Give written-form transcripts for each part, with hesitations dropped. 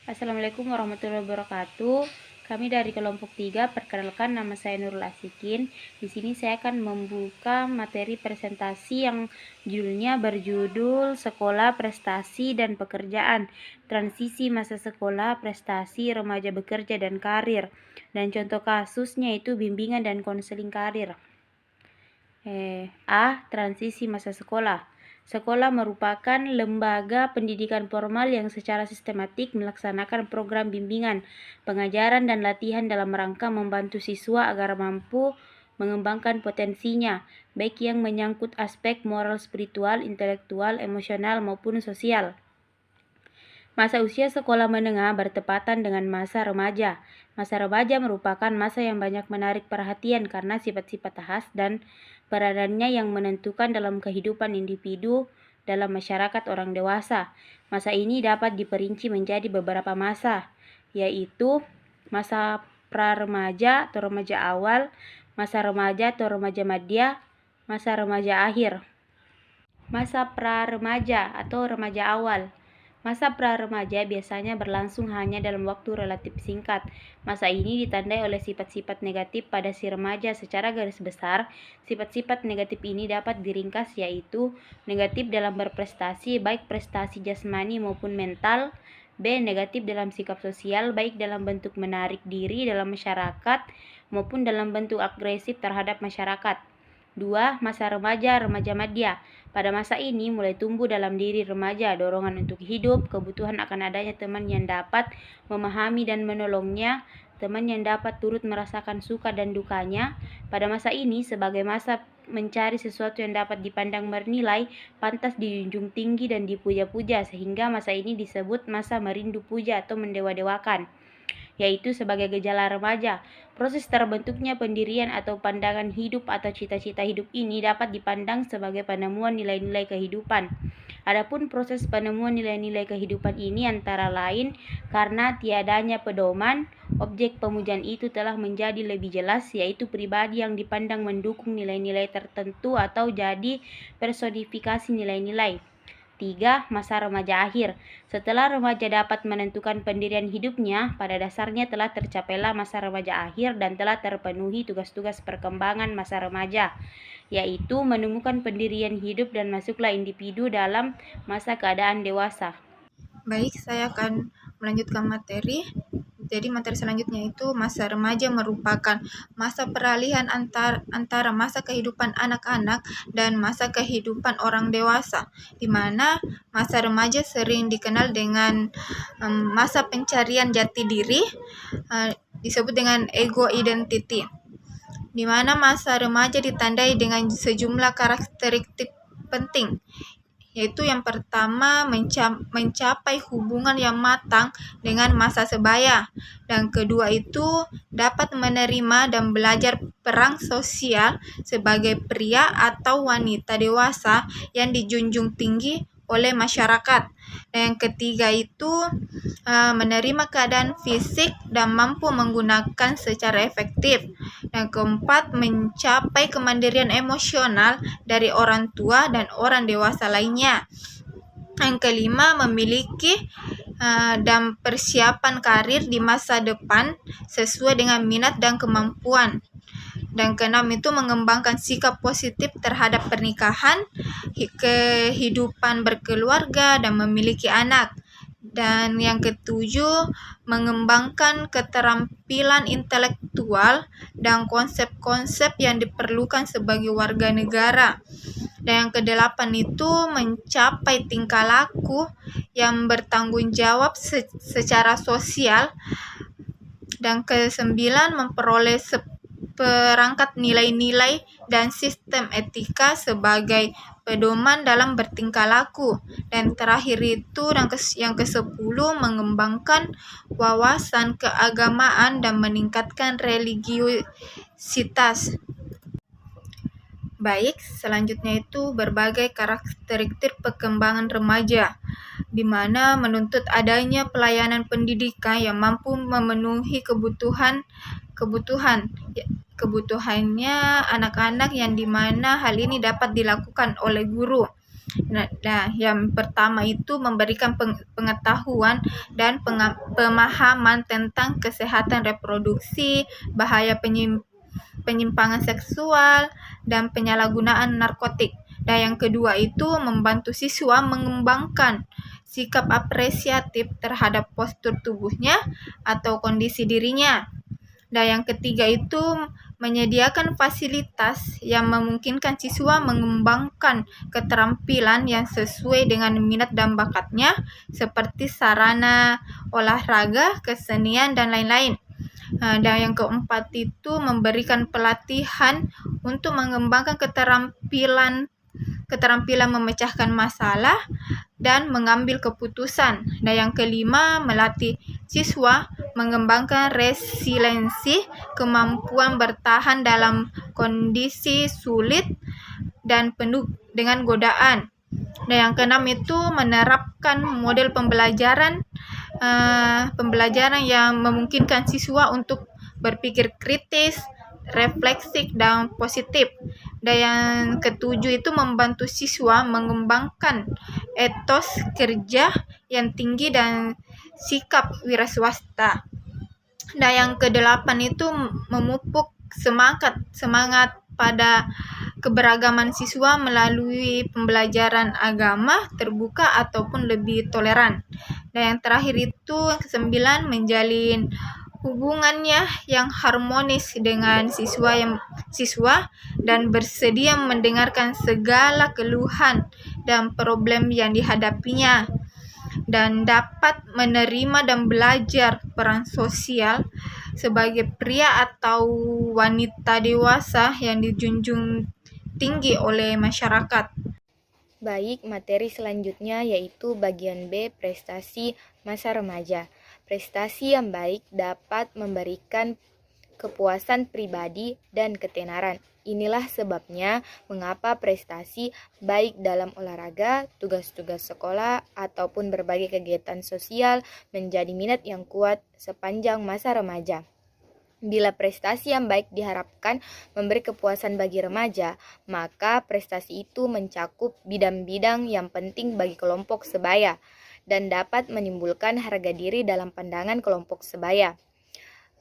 Assalamualaikum warahmatullahi wabarakatuh. Kami dari kelompok 3, perkenalkan nama saya Nurul Asikin. Di sini saya akan membuka materi presentasi yang judulnya berjudul Sekolah, Prestasi, dan Pekerjaan. Transisi masa sekolah, prestasi, remaja bekerja, dan karir. Dan contoh kasusnya itu bimbingan dan konseling karir. Transisi masa sekolah. Sekolah merupakan lembaga pendidikan formal yang secara sistematik melaksanakan program bimbingan, pengajaran, dan latihan dalam rangka membantu siswa agar mampu mengembangkan potensinya, baik yang menyangkut aspek moral, spiritual, intelektual, emosional, maupun sosial. Masa usia sekolah menengah bertepatan dengan masa remaja. Masa remaja merupakan masa yang banyak menarik perhatian karena sifat-sifat khas dan peranannya yang menentukan dalam kehidupan individu dalam masyarakat orang dewasa. Masa ini dapat diperinci menjadi beberapa masa, yaitu masa pra-remaja atau remaja awal, masa remaja atau remaja madya, masa remaja akhir. Masa pra-remaja atau remaja awal. Masa pra-remaja biasanya berlangsung hanya dalam waktu relatif singkat. Masa ini ditandai oleh sifat-sifat negatif pada si remaja. Secara garis besar, sifat-sifat negatif ini dapat diringkas yaitu negatif dalam berprestasi, baik prestasi jasmani maupun mental. B. Negatif dalam sikap sosial, baik dalam bentuk menarik diri dalam masyarakat maupun dalam bentuk agresif terhadap masyarakat. 2. Masa remaja, remaja madya. Pada masa ini mulai tumbuh dalam diri remaja dorongan untuk hidup, kebutuhan akan adanya teman yang dapat memahami dan menolongnya, teman yang dapat turut merasakan suka dan dukanya. Pada masa ini sebagai masa mencari sesuatu yang dapat dipandang bernilai, pantas dijunjung tinggi dan dipuja-puja, sehingga masa ini disebut masa merindu puja atau mendewa-dewakan, yaitu sebagai gejala remaja. Proses terbentuknya pendirian atau pandangan hidup atau cita-cita hidup ini dapat dipandang sebagai penemuan nilai-nilai kehidupan. Adapun proses penemuan nilai-nilai kehidupan ini antara lain karena tiadanya pedoman, objek pemujaan itu telah menjadi lebih jelas, yaitu pribadi yang dipandang mendukung nilai-nilai tertentu atau jadi personifikasi nilai-nilai. 3. Masa remaja akhir. Setelah remaja dapat menentukan pendirian hidupnya, pada dasarnya telah tercapailah masa remaja akhir dan telah terpenuhi tugas-tugas perkembangan masa remaja, yaitu menemukan pendirian hidup dan masuklah individu dalam masa keadaan dewasa. Baik, saya akan melanjutkan materi. Jadi materi selanjutnya itu masa remaja merupakan masa peralihan antara masa kehidupan anak-anak dan masa kehidupan orang dewasa, di mana masa remaja sering dikenal dengan masa pencarian jati diri, disebut dengan ego identity, di mana masa remaja ditandai dengan sejumlah karakteristik penting, yaitu yang pertama mencapai hubungan yang matang dengan masa sebaya, dan kedua itu dapat menerima dan belajar peran sosial sebagai pria atau wanita dewasa yang dijunjung tinggi oleh masyarakat, dan yang ketiga itu menerima keadaan fisik dan mampu menggunakan secara efektif, yang keempat mencapai kemandirian emosional dari orang tua dan orang dewasa lainnya, yang kelima memiliki dan persiapan karir di masa depan sesuai dengan minat dan kemampuan, dan keenam itu mengembangkan sikap positif terhadap pernikahan, kehidupan berkeluarga, dan memiliki anak. Dan yang ketujuh, mengembangkan keterampilan intelektual dan konsep-konsep yang diperlukan sebagai warga negara. Dan yang kedelapan itu mencapai tingkah laku yang bertanggung jawab secara sosial. Dan kesembilan, memperoleh perangkat nilai-nilai dan sistem etika sebagai pedoman dalam bertingkah laku. Dan terakhir itu yang ke-10, mengembangkan wawasan keagamaan dan meningkatkan religiusitas. Baik, selanjutnya itu berbagai karakteristik perkembangan remaja, di mana menuntut adanya pelayanan pendidikan yang mampu memenuhi kebutuhannya anak-anak, yang dimana hal ini dapat dilakukan oleh guru. Nah, yang pertama itu memberikan pengetahuan dan pemahaman tentang kesehatan reproduksi, bahaya penyimpangan seksual, dan penyalahgunaan narkotik. Dan yang kedua itu membantu siswa mengembangkan sikap apresiatif terhadap postur tubuhnya atau kondisi dirinya. Dan yang ketiga itu menyediakan fasilitas yang memungkinkan siswa mengembangkan keterampilan yang sesuai dengan minat dan bakatnya, seperti sarana, olahraga, kesenian, dan lain-lain. Dan yang keempat itu memberikan pelatihan untuk mengembangkan keterampilan memecahkan masalah dan mengambil keputusan. Dan yang kelima, melatih siswa mengembangkan resiliensi, kemampuan bertahan dalam kondisi sulit dan penuh dengan godaan. Dan yang keenam itu menerapkan model pembelajaran yang memungkinkan siswa untuk berpikir kritis, refleksif, dan positif. Dan yang ketujuh itu membantu siswa mengembangkan etos kerja yang tinggi dan sikap wiraswasta. Dan yang kedelapan itu memupuk semangat pada keberagaman siswa melalui pembelajaran agama terbuka ataupun lebih toleran. Dan yang terakhir itu yang kesembilan, menjalin hubungannya yang harmonis dengan siswa dan bersedia mendengarkan segala keluhan dan problem yang dihadapinya, dan dapat menerima dan belajar peran sosial sebagai pria atau wanita dewasa yang dijunjung tinggi oleh masyarakat. Baik, materi selanjutnya yaitu bagian B, prestasi masa remaja. Prestasi yang baik dapat memberikan kepuasan pribadi dan ketenaran. Inilah sebabnya mengapa prestasi baik dalam olahraga, tugas-tugas sekolah, ataupun berbagai kegiatan sosial menjadi minat yang kuat sepanjang masa remaja. Bila prestasi yang baik diharapkan memberi kepuasan bagi remaja, maka prestasi itu mencakup bidang-bidang yang penting bagi kelompok sebaya dan dapat menimbulkan harga diri dalam pandangan kelompok sebaya.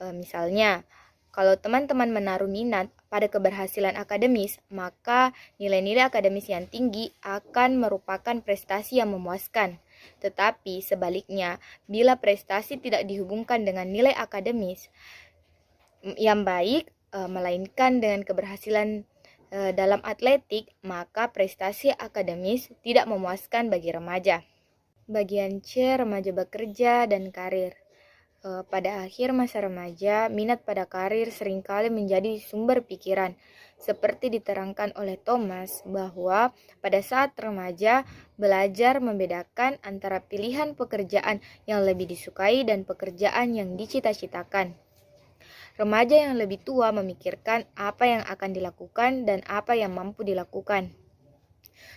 Misalnya, kalau teman-teman menaruh minat pada keberhasilan akademis, maka nilai-nilai akademis yang tinggi akan merupakan prestasi yang memuaskan. Tetapi sebaliknya, bila prestasi tidak dihubungkan dengan nilai akademis yang baik, melainkan dengan keberhasilan dalam atletik, maka prestasi akademis tidak memuaskan bagi remaja. Bagian C, remaja bekerja dan karir. Pada akhir masa remaja, minat pada karir seringkali menjadi sumber pikiran. Seperti diterangkan oleh Thomas, bahwa pada saat remaja belajar membedakan antara pilihan pekerjaan yang lebih disukai dan pekerjaan yang dicita-citakan. Remaja yang lebih tua memikirkan apa yang akan dilakukan dan apa yang mampu dilakukan.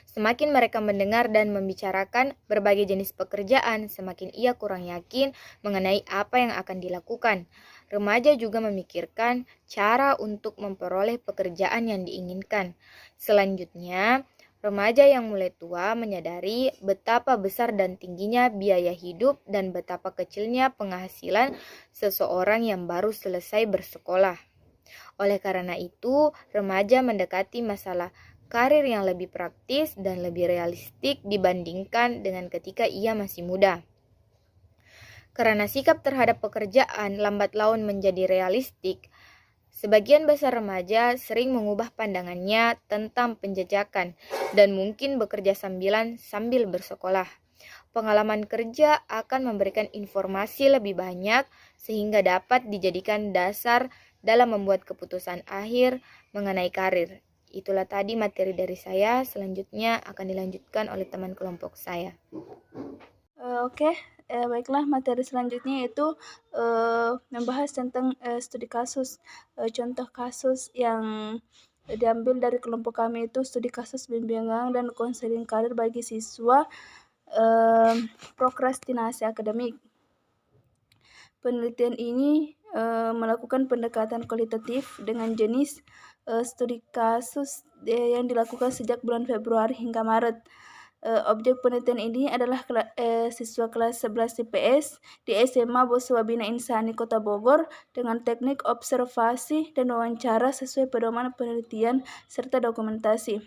Semakin mereka mendengar dan membicarakan berbagai jenis pekerjaan, semakin ia kurang yakin mengenai apa yang akan dilakukan. Remaja juga memikirkan cara untuk memperoleh pekerjaan yang diinginkan. Selanjutnya, remaja yang mulai tua menyadari betapa besar dan tingginya biaya hidup dan betapa kecilnya penghasilan seseorang yang baru selesai bersekolah. Oleh karena itu, remaja mendekati masalah karir yang lebih praktis dan lebih realistik dibandingkan dengan ketika ia masih muda. Karena sikap terhadap pekerjaan lambat laun menjadi realistik, sebagian besar remaja sering mengubah pandangannya tentang penjajakan dan mungkin bekerja sambil bersekolah. Pengalaman kerja akan memberikan informasi lebih banyak sehingga dapat dijadikan dasar dalam membuat keputusan akhir mengenai karir. Itulah tadi materi dari saya, selanjutnya akan dilanjutkan oleh teman kelompok saya. Baiklah, materi selanjutnya yaitu membahas tentang studi kasus. Contoh kasus yang diambil dari kelompok kami itu studi kasus bimbingan dan konseling karir bagi siswa prokrastinasi akademik. Penelitian ini melakukan pendekatan kualitatif dengan jenis studi kasus yang dilakukan sejak bulan Februari hingga Maret. Objek penelitian ini adalah siswa kelas 11 IPS di SMA Boswa Bina Insani Kota Bogor dengan teknik observasi dan wawancara sesuai pedoman penelitian serta dokumentasi.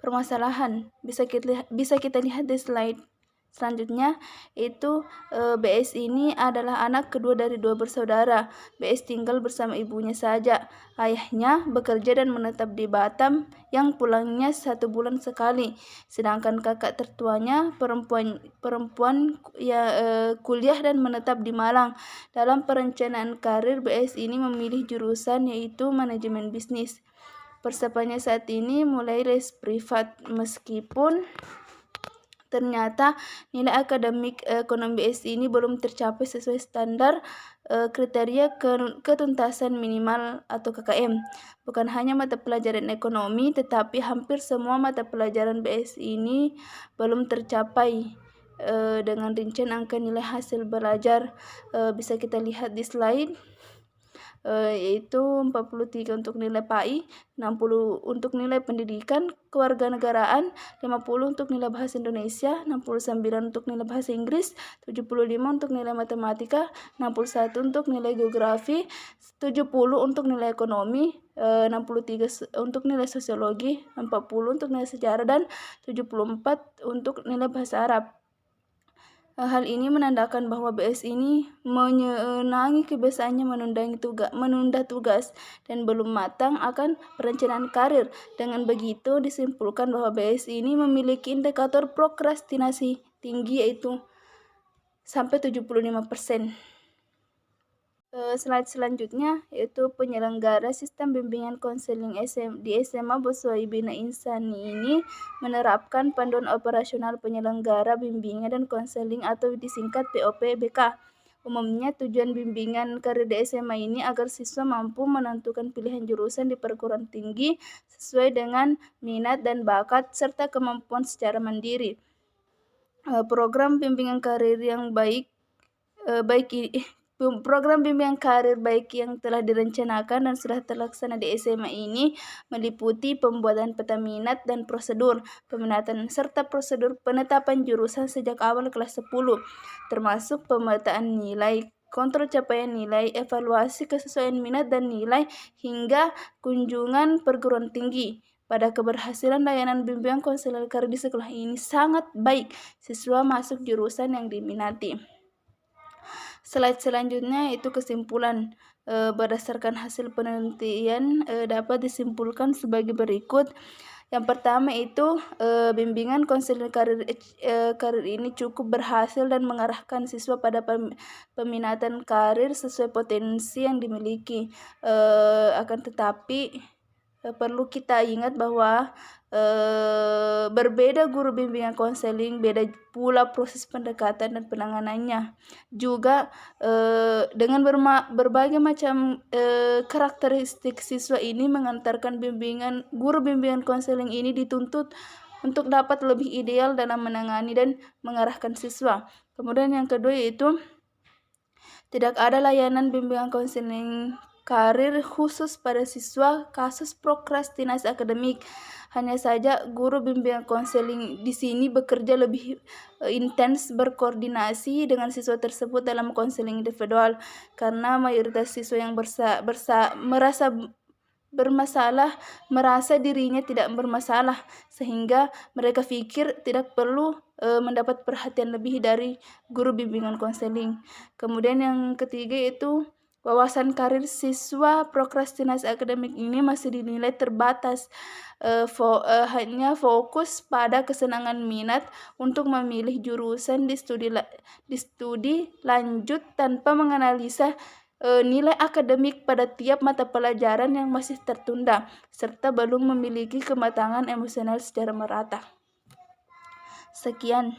Permasalahan bisa kita lihat di slide selanjutnya, itu BS ini adalah anak kedua dari 2 bersaudara. BS tinggal bersama ibunya saja. Ayahnya bekerja dan menetap di Batam yang pulangnya 1 bulan sekali. Sedangkan kakak tertuanya perempuan kuliah dan menetap di Malang. Dalam perencanaan karir, BS ini memilih jurusan yaitu manajemen bisnis. Persiapannya saat ini mulai les privat, meskipun ternyata nilai akademik ekonomi BS ini belum tercapai sesuai standar kriteria ketuntasan minimal atau KKM. Bukan hanya mata pelajaran ekonomi, tetapi hampir semua mata pelajaran BS ini belum tercapai dengan rincian angka nilai hasil belajar. Bisa kita lihat di slide, yaitu 43 untuk nilai PAI, 60 untuk nilai pendidikan kewarganegaraan, 50 untuk nilai bahasa Indonesia, 69 untuk nilai bahasa Inggris, 75 untuk nilai matematika, 61 untuk nilai geografi, 70 untuk nilai ekonomi, 63 untuk nilai sosiologi, 40 untuk nilai sejarah, dan 74 untuk nilai bahasa Arab. Hal ini menandakan bahwa BS ini menyenangi kebiasaannya menunda tugas dan belum matang akan perencanaan karir. Dengan begitu disimpulkan bahwa BS ini memiliki indikator prokrastinasi tinggi, yaitu sampai 75%. Slide selanjutnya yaitu penyelenggara sistem bimbingan konseling di SMA Boswa Bina Insani ini menerapkan panduan operasional penyelenggara bimbingan dan konseling atau disingkat POPBK. Umumnya tujuan bimbingan karir di SMA ini agar siswa mampu menentukan pilihan jurusan di perguruan tinggi sesuai dengan minat dan bakat serta kemampuan secara mandiri. Program bimbingan karir yang Program bimbingan karir baik yang telah direncanakan dan sudah terlaksana di SMA ini meliputi pembuatan peta minat dan prosedur peminatan serta prosedur penetapan jurusan sejak awal kelas 10, termasuk pemetaan nilai, kontrol capaian nilai, evaluasi kesesuaian minat dan nilai, hingga kunjungan perguruan tinggi. Pada keberhasilan layanan bimbingan konselor karir di sekolah ini sangat baik, siswa masuk jurusan yang diminati. Slide selanjutnya itu kesimpulan. Berdasarkan hasil penelitian dapat disimpulkan sebagai berikut. Yang pertama itu bimbingan konseling karir ini cukup berhasil dan mengarahkan siswa pada peminatan karir sesuai potensi yang dimiliki. Akan tetapi perlu kita ingat bahwa berbeda guru bimbingan konseling, beda pula proses pendekatan dan penanganannya. Juga dengan berbagai macam karakteristik siswa ini mengantarkan guru bimbingan konseling ini dituntut untuk dapat lebih ideal dalam menangani dan mengarahkan siswa. Kemudian yang kedua yaitu tidak ada layanan bimbingan konseling karir khusus pada siswa kasus prokrastinasi akademik. Hanya saja guru bimbingan konseling di sini bekerja lebih intens berkoordinasi dengan siswa tersebut dalam konseling individual, karena mayoritas siswa yang merasa dirinya tidak bermasalah, sehingga mereka pikir tidak perlu mendapat perhatian lebih dari guru bimbingan konseling. Kemudian yang ketiga yaitu wawasan karir siswa prokrastinasi akademik ini masih dinilai terbatas, hanya fokus pada kesenangan minat untuk memilih jurusan di studi lanjut tanpa menganalisa nilai akademik pada tiap mata pelajaran yang masih tertunda, serta belum memiliki kematangan emosional secara merata. Sekian.